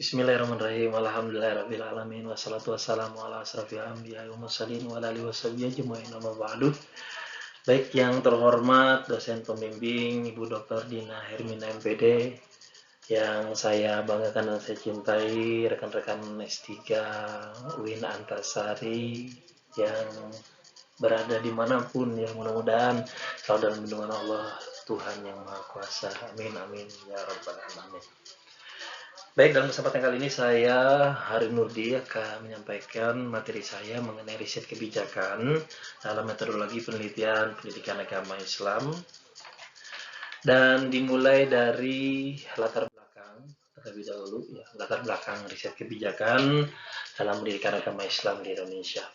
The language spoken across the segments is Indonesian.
Bismillahirrahmanirrahim. Alhamdulillahirrabbilalamin. Wassalatu wassalamu ala asrafil anbiya wa mursalin wa ala alihi washabihi ajmain amma ba'du. Baik yang terhormat dosen pembimbing Ibu Dr. Dina Hermina MPD, yang saya banggakan dan saya cintai, rekan-rekan S3 UIN Antasari yang berada dimanapun, ya mudah-mudahan selalu dalam lindungan Allah Tuhan yang Maha Kuasa. Amin amin ya rabbal alamin. Baik, dalam kesempatan kali ini saya Hari Nurdi akan menyampaikan materi saya mengenai riset kebijakan dalam metodologi penelitian pendidikan agama Islam, dan dimulai dari latar belakang terlebih dahulu, ya, latar belakang riset kebijakan dalam pendidikan agama Islam di Indonesia.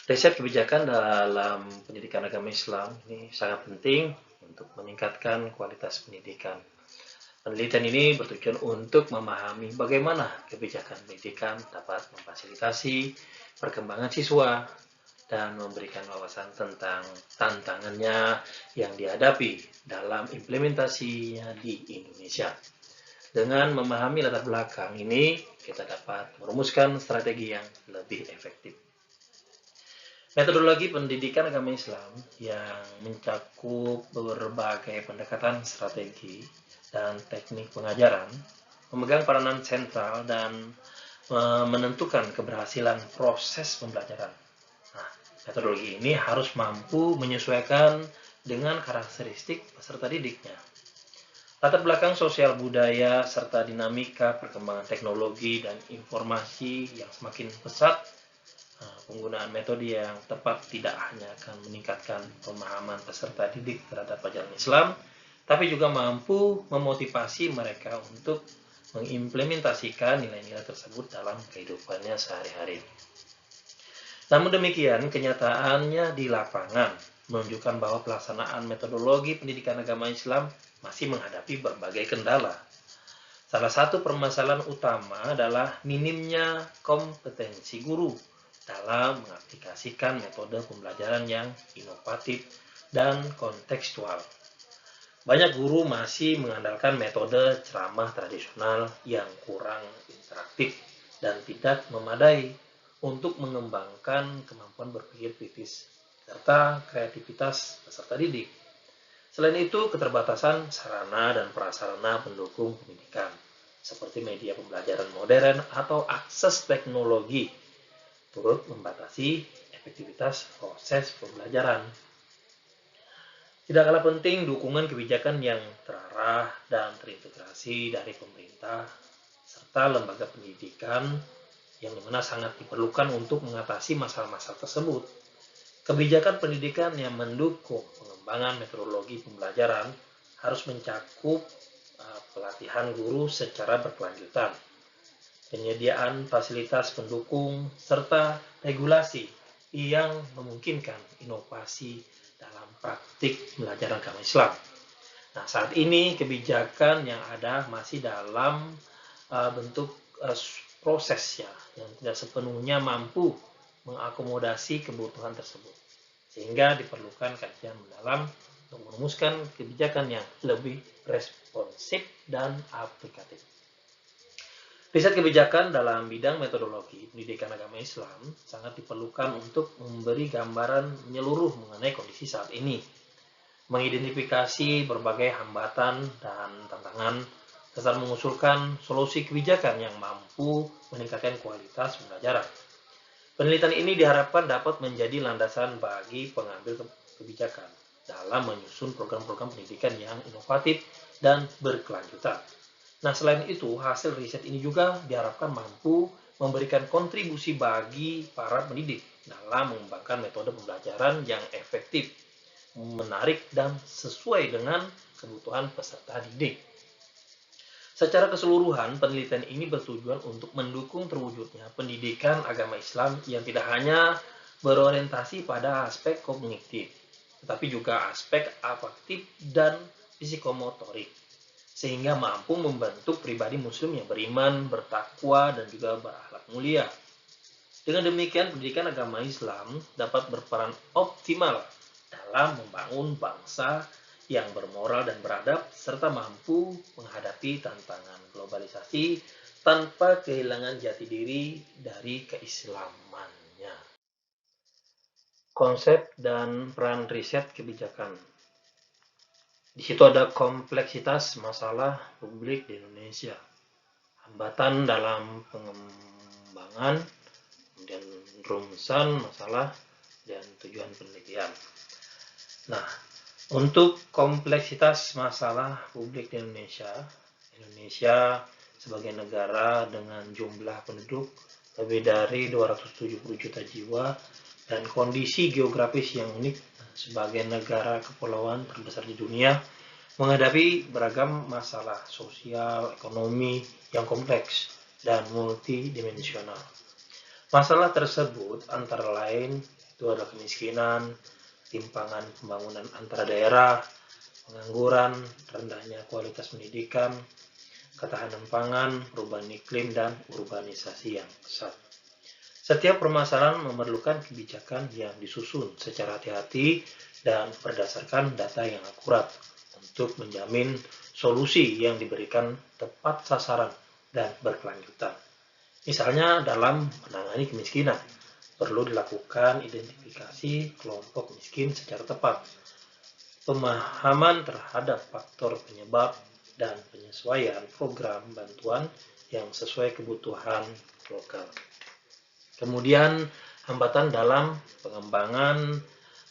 Riset kebijakan dalam pendidikan agama Islam ini sangat penting untuk meningkatkan kualitas pendidikan. Penelitian ini bertujuan untuk memahami bagaimana kebijakan pendidikan dapat memfasilitasi perkembangan siswa dan memberikan wawasan tentang tantangannya yang dihadapi dalam implementasinya di Indonesia. Dengan memahami latar belakang ini, kita dapat merumuskan strategi yang lebih efektif. Metodologi pendidikan agama Islam yang mencakup berbagai pendekatan strategi dan teknik pengajaran memegang peranan sentral dan menentukan keberhasilan proses pembelajaran. Nah, metodologi ini harus mampu menyesuaikan dengan karakteristik peserta didiknya. Latar belakang sosial budaya serta dinamika perkembangan teknologi dan informasi yang semakin pesat, penggunaan metode yang tepat tidak hanya akan meningkatkan pemahaman peserta didik terhadap ajaran Islam, tapi juga mampu memotivasi mereka untuk mengimplementasikan nilai-nilai tersebut dalam kehidupannya sehari-hari. Namun demikian, kenyataannya di lapangan menunjukkan bahwa pelaksanaan metodologi pendidikan agama Islam masih menghadapi berbagai kendala. Salah satu permasalahan utama adalah minimnya kompetensi guru dalam mengaplikasikan metode pembelajaran yang inovatif dan kontekstual. Banyak guru masih mengandalkan metode ceramah tradisional yang kurang interaktif dan tidak memadai untuk mengembangkan kemampuan berpikir kritis serta kreativitas peserta didik. Selain itu, keterbatasan sarana dan prasarana pendukung pendidikan seperti media pembelajaran modern atau akses teknologi turut membatasi efektivitas proses pembelajaran. Tidak kalah penting dukungan kebijakan yang terarah dan terintegrasi dari pemerintah serta lembaga pendidikan yang dimana sangat diperlukan untuk mengatasi masalah-masalah tersebut. Kebijakan pendidikan yang mendukung pengembangan metodologi pembelajaran harus mencakup pelatihan guru secara berkelanjutan, penyediaan fasilitas pendukung, serta regulasi yang memungkinkan inovasi dalam praktik belajar agama Islam. Nah, saat ini kebijakan yang ada masih dalam bentuk proses ya, yang tidak sepenuhnya mampu mengakomodasi kebutuhan tersebut. Sehingga diperlukan kajian mendalam untuk merumuskan kebijakan yang lebih responsif dan aplikatif. Riset kebijakan dalam bidang metodologi pendidikan agama Islam sangat diperlukan untuk memberi gambaran menyeluruh mengenai kondisi saat ini, mengidentifikasi berbagai hambatan dan tantangan, serta mengusulkan solusi kebijakan yang mampu meningkatkan kualitas pembelajaran. Penelitian ini diharapkan dapat menjadi landasan bagi pengambil kebijakan dalam menyusun program-program pendidikan yang inovatif dan berkelanjutan. Nah, selain itu, hasil riset ini juga diharapkan mampu memberikan kontribusi bagi para pendidik dalam mengembangkan metode pembelajaran yang efektif, menarik, dan sesuai dengan kebutuhan peserta didik. Secara keseluruhan, penelitian ini bertujuan untuk mendukung terwujudnya pendidikan agama Islam yang tidak hanya berorientasi pada aspek kognitif, tetapi juga aspek afektif dan psikomotorik, sehingga mampu membentuk pribadi muslim yang beriman, bertakwa, dan juga berakhlak mulia. Dengan demikian, pendidikan agama Islam dapat berperan optimal dalam membangun bangsa yang bermoral dan beradab, serta mampu menghadapi tantangan globalisasi tanpa kehilangan jati diri dari keislamannya. Konsep dan peran riset kebijakan. Di situ ada kompleksitas masalah publik di Indonesia, hambatan dalam pengembangan, kemudian rumusan masalah dan tujuan penelitian. Nah, untuk kompleksitas masalah publik di Indonesia sebagai negara dengan jumlah penduduk lebih dari 270 juta jiwa dan kondisi geografis yang unik sebagai negara kepulauan terbesar di dunia, menghadapi beragam masalah sosial, ekonomi yang kompleks dan multidimensional. Masalah tersebut antara lain itu adalah kemiskinan, timpangan pembangunan antara daerah, pengangguran, rendahnya kualitas pendidikan, ketahanan pangan, perubahan iklim, dan urbanisasi yang pesat. Setiap permasalahan memerlukan kebijakan yang disusun secara hati-hati dan berdasarkan data yang akurat untuk menjamin solusi yang diberikan tepat sasaran dan berkelanjutan. Misalnya dalam menangani kemiskinan, perlu dilakukan identifikasi kelompok miskin secara tepat, pemahaman terhadap faktor penyebab, dan penyesuaian program bantuan yang sesuai kebutuhan lokal. Kemudian, hambatan dalam pengembangan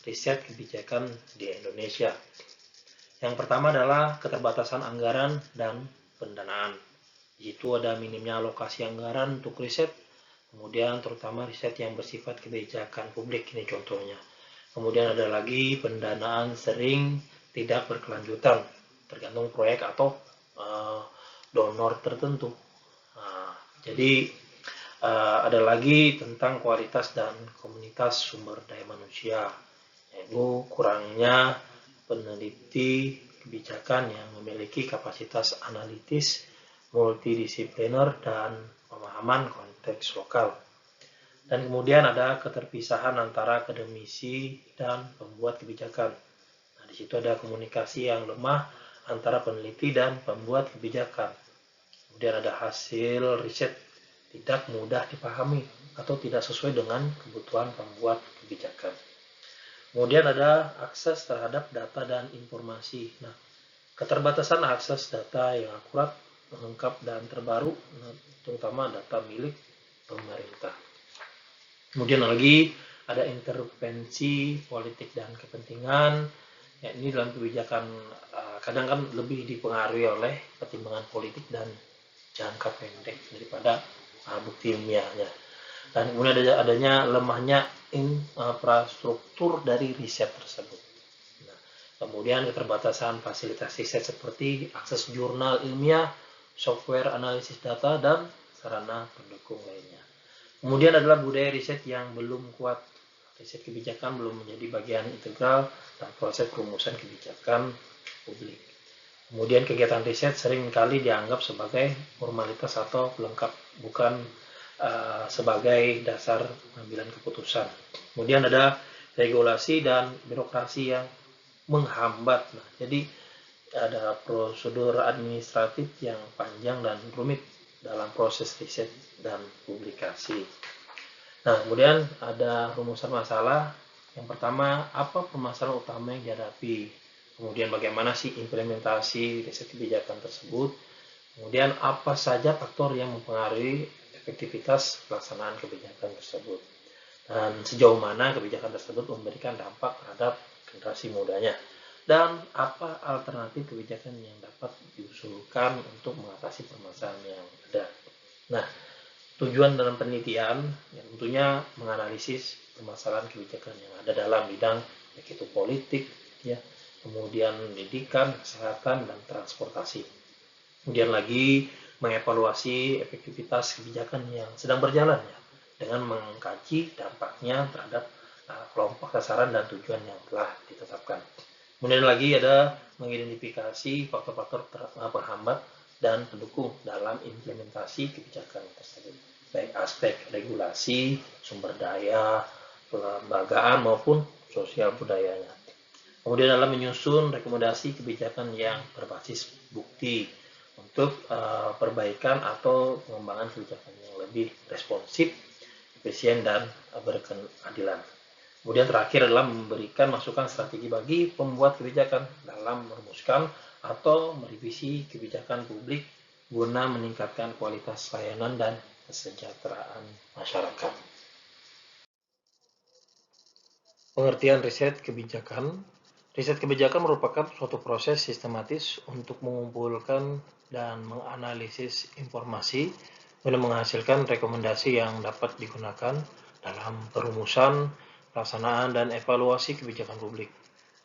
riset kebijakan di Indonesia. Yang pertama adalah keterbatasan anggaran dan pendanaan. Di situ ada minimnya alokasi anggaran untuk riset, kemudian terutama riset yang bersifat kebijakan publik, ini contohnya. Kemudian ada lagi pendanaan sering tidak berkelanjutan, tergantung proyek atau donor tertentu. Jadi ada lagi tentang kualitas dan komunitas sumber daya manusia, yaitu kurangnya peneliti kebijakan yang memiliki kapasitas analitis, multidisipliner, dan pemahaman konteks lokal. Dan kemudian ada keterpisahan antara akademisi dan pembuat kebijakan. Nah, di situ ada komunikasi yang lemah antara peneliti dan pembuat kebijakan. Kemudian ada hasil riset tidak mudah dipahami atau tidak sesuai dengan kebutuhan pembuat kebijakan. Kemudian ada akses terhadap data dan informasi. Nah, keterbatasan akses data yang akurat, lengkap, dan terbaru, terutama data milik pemerintah. Kemudian lagi ada intervensi politik dan kepentingan. Ya, ini dalam kebijakan kadang kan lebih dipengaruhi oleh pertimbangan politik dan jangka pendek daripada bukti ilmiahnya. Dan kemudian adanya lemahnya infrastruktur dari riset tersebut. Nah, kemudian keterbatasan fasilitas riset seperti akses jurnal ilmiah, software analisis data, dan sarana pendukung lainnya. Kemudian adalah budaya riset yang belum kuat. Riset kebijakan belum menjadi bagian integral dalam proses perumusan kebijakan publik. Kemudian kegiatan riset seringkali dianggap sebagai formalitas atau pelengkap, bukan sebagai dasar pengambilan keputusan. Kemudian ada regulasi dan birokrasi yang menghambat. Nah, jadi ada prosedur administratif yang panjang dan rumit dalam proses riset dan publikasi. Nah, kemudian ada rumusan masalah. Yang pertama, apa permasalahan utama yang dihadapi? Kemudian bagaimana sih implementasi riset kebijakan tersebut? Kemudian apa saja faktor yang mempengaruhi efektivitas pelaksanaan kebijakan tersebut? Dan sejauh mana kebijakan tersebut memberikan dampak terhadap generasi mudanya? Dan apa alternatif kebijakan yang dapat diusulkan untuk mengatasi permasalahan yang ada? Nah, tujuan dalam penelitian ya tentunya menganalisis permasalahan kebijakan yang ada dalam bidang baik itu politik, ya, kemudian pendidikan, kesehatan, dan transportasi. Kemudian lagi mengevaluasi efektivitas kebijakan yang sedang berjalan ya, dengan mengkaji dampaknya terhadap kelompok sasaran dan tujuan yang telah ditetapkan. Kemudian lagi ada mengidentifikasi faktor-faktor penghambat dan pendukung dalam implementasi kebijakan tersebut, baik aspek regulasi, sumber daya, pelembagaan maupun sosial budayanya. Kemudian dalam menyusun rekomendasi kebijakan yang berbasis bukti, untuk perbaikan atau pengembangan kebijakan yang lebih responsif, efisien, dan berkeadilan. Kemudian terakhir adalah memberikan masukan strategi bagi pembuat kebijakan dalam merumuskan atau merevisi kebijakan publik guna meningkatkan kualitas layanan dan kesejahteraan masyarakat. Pengertian riset kebijakan. Riset kebijakan merupakan suatu proses sistematis untuk mengumpulkan dan menganalisis informasi guna menghasilkan rekomendasi yang dapat digunakan dalam perumusan, pelaksanaan, dan evaluasi kebijakan publik.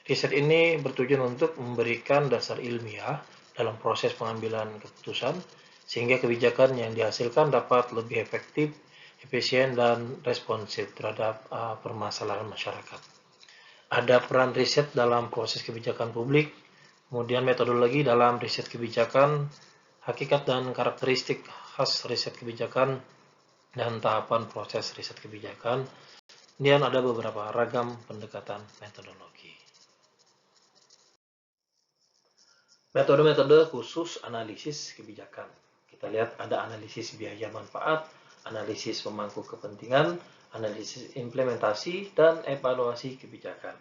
Riset ini bertujuan untuk memberikan dasar ilmiah dalam proses pengambilan keputusan, sehingga kebijakan yang dihasilkan dapat lebih efektif, efisien, dan responsif terhadap permasalahan masyarakat. Ada peran riset dalam proses kebijakan publik, kemudian metodologi dalam riset kebijakan, hakikat dan karakteristik khas riset kebijakan, dan tahapan proses riset kebijakan. Kemudian ada beberapa ragam pendekatan metodologi. Metode-metode khusus analisis kebijakan. Kita lihat ada analisis biaya manfaat, analisis pemangku kepentingan, analisis implementasi, dan evaluasi kebijakan.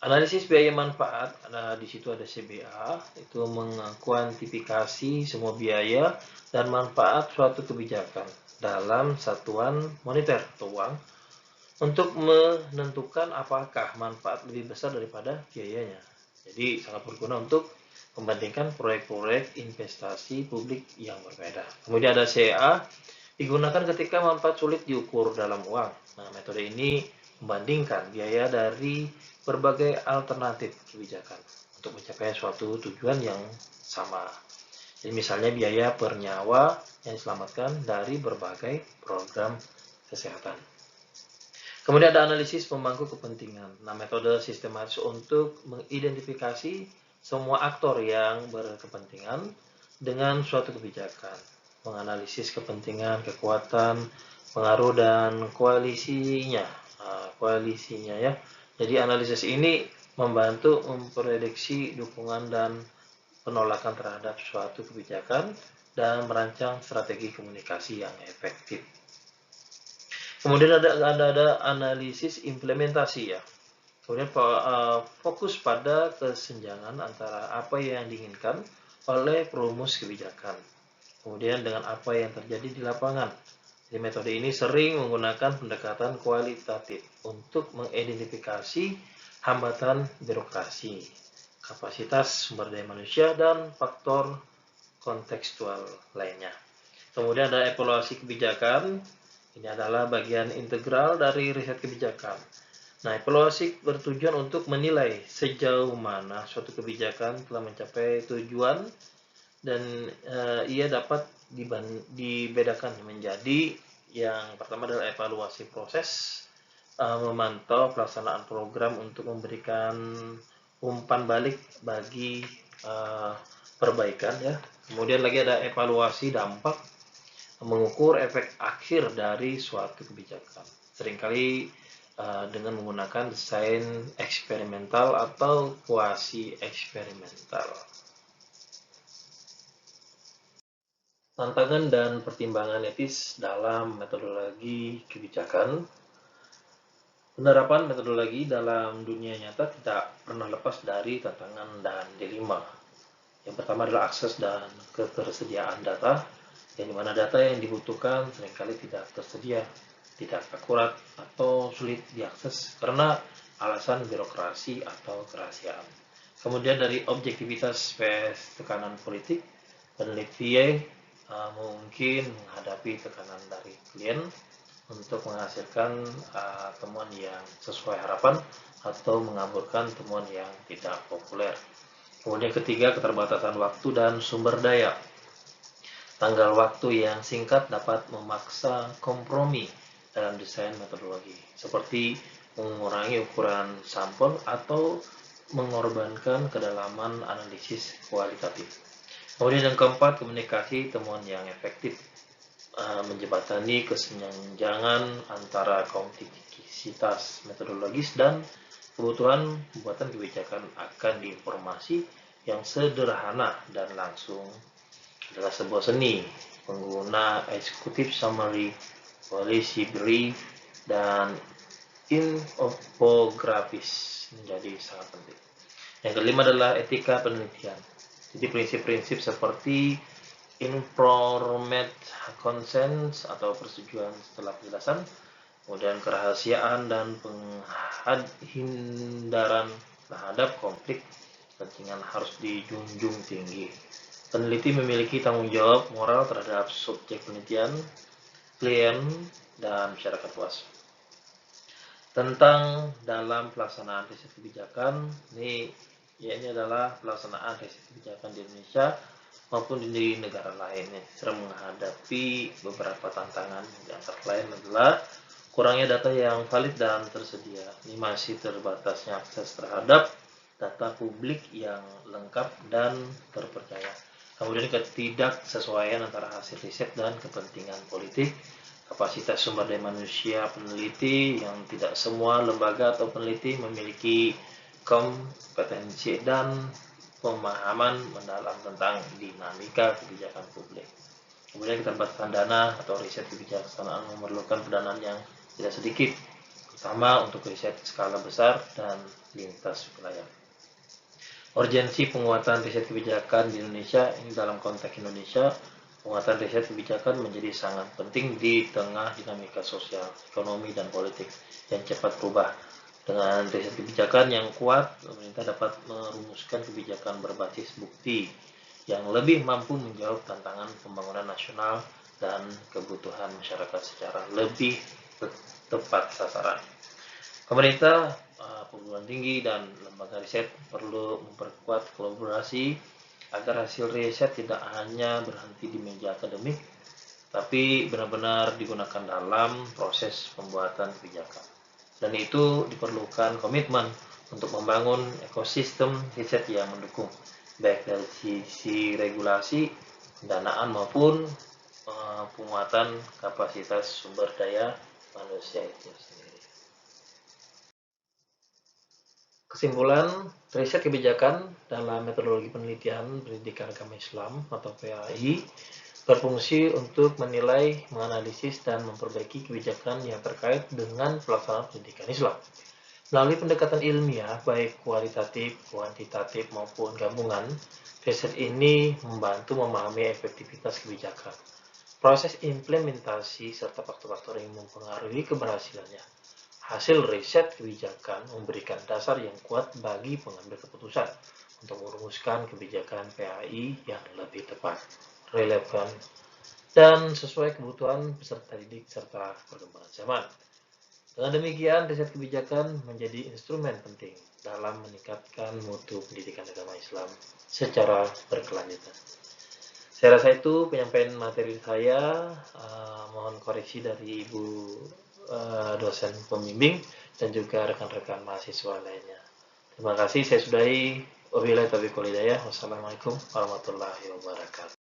Analisis biaya manfaat, di situ ada CBA, itu mengkuantifikasi semua biaya dan manfaat suatu kebijakan dalam satuan moneter atau uang untuk menentukan apakah manfaat lebih besar daripada biayanya. Jadi sangat berguna untuk membandingkan proyek-proyek investasi publik yang berbeda. Kemudian ada CA, digunakan ketika manfaat sulit diukur dalam uang. Nah, metode ini membandingkan biaya dari berbagai alternatif kebijakan untuk mencapai suatu tujuan yang sama. Jadi misalnya biaya per nyawa yang diselamatkan dari berbagai program kesehatan. Kemudian ada analisis pemangku kepentingan. Nah, metode sistematis untuk mengidentifikasi semua aktor yang berkepentingan dengan suatu kebijakan, menganalisis kepentingan, kekuatan, pengaruh, dan koalisinya. Koalisinya ya. Jadi analisis ini membantu memprediksi dukungan dan penolakan terhadap suatu kebijakan dan merancang strategi komunikasi yang efektif. Kemudian ada analisis implementasi ya. Kemudian fokus pada kesenjangan antara apa yang diinginkan oleh perumus kebijakan, kemudian dengan apa yang terjadi di lapangan. Jadi metode ini sering menggunakan pendekatan kualitatif untuk mengidentifikasi hambatan birokrasi, kapasitas sumber daya manusia, dan faktor kontekstual lainnya. Kemudian ada evaluasi kebijakan. Ini adalah bagian integral dari riset kebijakan. Nah, evaluasi bertujuan untuk menilai sejauh mana suatu kebijakan telah mencapai tujuan dan ia dapat dibedakan menjadi yang pertama adalah evaluasi proses, memantau pelaksanaan program untuk memberikan umpan balik bagi perbaikan ya. Kemudian lagi ada evaluasi dampak, mengukur efek akhir dari suatu kebijakan. Seringkali dengan menggunakan desain eksperimental atau kuasi eksperimental. Tantangan dan pertimbangan etis dalam metodologi kebijakan. Penerapan metodologi dalam dunia nyata tidak pernah lepas dari tantangan dan dilema. Yang pertama adalah akses dan ketersediaan data, yang dimana data yang dibutuhkan seringkali tidak tersedia, tidak akurat, atau sulit diakses karena alasan birokrasi atau kerahasiaan. Kemudian dari objektivitas vs tekanan politik, peneliti mungkin menghadapi tekanan dari klien untuk menghasilkan temuan yang sesuai harapan atau mengaburkan temuan yang tidak populer. Kemudian ketiga, keterbatasan waktu dan sumber daya. Tanggal waktu yang singkat dapat memaksa kompromi dalam desain metodologi, seperti mengurangi ukuran sampel atau mengorbankan kedalaman analisis kualitatif. Kemudian yang keempat, komunikasi temuan yang efektif, menjembatani kesenjangan antara kompleksitas metodologis dan kebutuhan pembuatan kebijakan akan diinformasi yang sederhana dan langsung. adalah sebuah seni. Pengguna eksekutif summary, policy brief, dan infografis menjadi sangat penting. Yang kelima adalah etika penelitian. Jadi prinsip-prinsip seperti informed consent atau persetujuan setelah penjelasan, kemudian kerahasiaan dan penghindaran terhadap konflik kepentingan harus dijunjung tinggi. Peneliti memiliki tanggung jawab moral terhadap subjek penelitian, klien, dan masyarakat luas. Tentang dalam pelaksanaan riset kebijakan, ini adalah pelaksanaan riset kebijakan di Indonesia maupun di negara lain yang sedang menghadapi beberapa tantangan. Yang antara lain adalah kurangnya data yang valid dan tersedia. Ini masih terbatasnya akses terhadap data publik yang lengkap dan terpercaya. Kemudian ketidaksesuaian antara hasil riset dan kepentingan politik, kapasitas sumber daya manusia peneliti yang tidak semua lembaga atau peneliti memiliki kompetensi dan pemahaman mendalam tentang dinamika kebijakan publik. Kemudian keterbatasan dana atau riset kebijaksanaan memerlukan pendanaan yang tidak sedikit, terutama untuk riset skala besar dan lintas wilayah. Urgensi penguatan riset kebijakan di Indonesia, ini dalam konteks Indonesia, penguatan riset kebijakan menjadi sangat penting di tengah dinamika sosial, ekonomi, dan politik yang cepat berubah. Dengan riset kebijakan yang kuat, pemerintah dapat merumuskan kebijakan berbasis bukti yang lebih mampu menjawab tantangan pembangunan nasional dan kebutuhan masyarakat secara lebih tepat sasaran. Pemerintah, perguruan tinggi, dan lembaga riset perlu memperkuat kolaborasi agar hasil riset tidak hanya berhenti di meja akademik, tapi benar-benar digunakan dalam proses pembuatan kebijakan. Dan itu diperlukan komitmen untuk membangun ekosistem riset yang mendukung, baik dari sisi regulasi, pendanaan, maupun penguatan kapasitas sumber daya manusia itu sendiri. Kesimpulan, riset kebijakan dalam metodologi penelitian pendidikan agama Islam atau PAI berfungsi untuk menilai, menganalisis, dan memperbaiki kebijakan yang terkait dengan pelaksanaan pendidikan Islam. Melalui pendekatan ilmiah, baik kualitatif, kuantitatif, maupun gabungan, riset ini membantu memahami efektivitas kebijakan, proses implementasi, serta faktor-faktor yang mempengaruhi keberhasilannya. Hasil riset kebijakan memberikan dasar yang kuat bagi pengambil keputusan untuk merumuskan kebijakan PAI yang lebih tepat, relevan, dan sesuai kebutuhan peserta didik serta perkembangan zaman. Dengan demikian, riset kebijakan menjadi instrumen penting dalam meningkatkan mutu pendidikan agama Islam secara berkelanjutan. Saya rasa itu penyampaian materi saya. Mohon koreksi dari Ibu dosen pembimbing dan juga rekan-rekan mahasiswa lainnya. Terima kasih, saya sudahi. Wabillahi taufiq wal hidayah. Wassalamualaikum warahmatullahi wabarakatuh.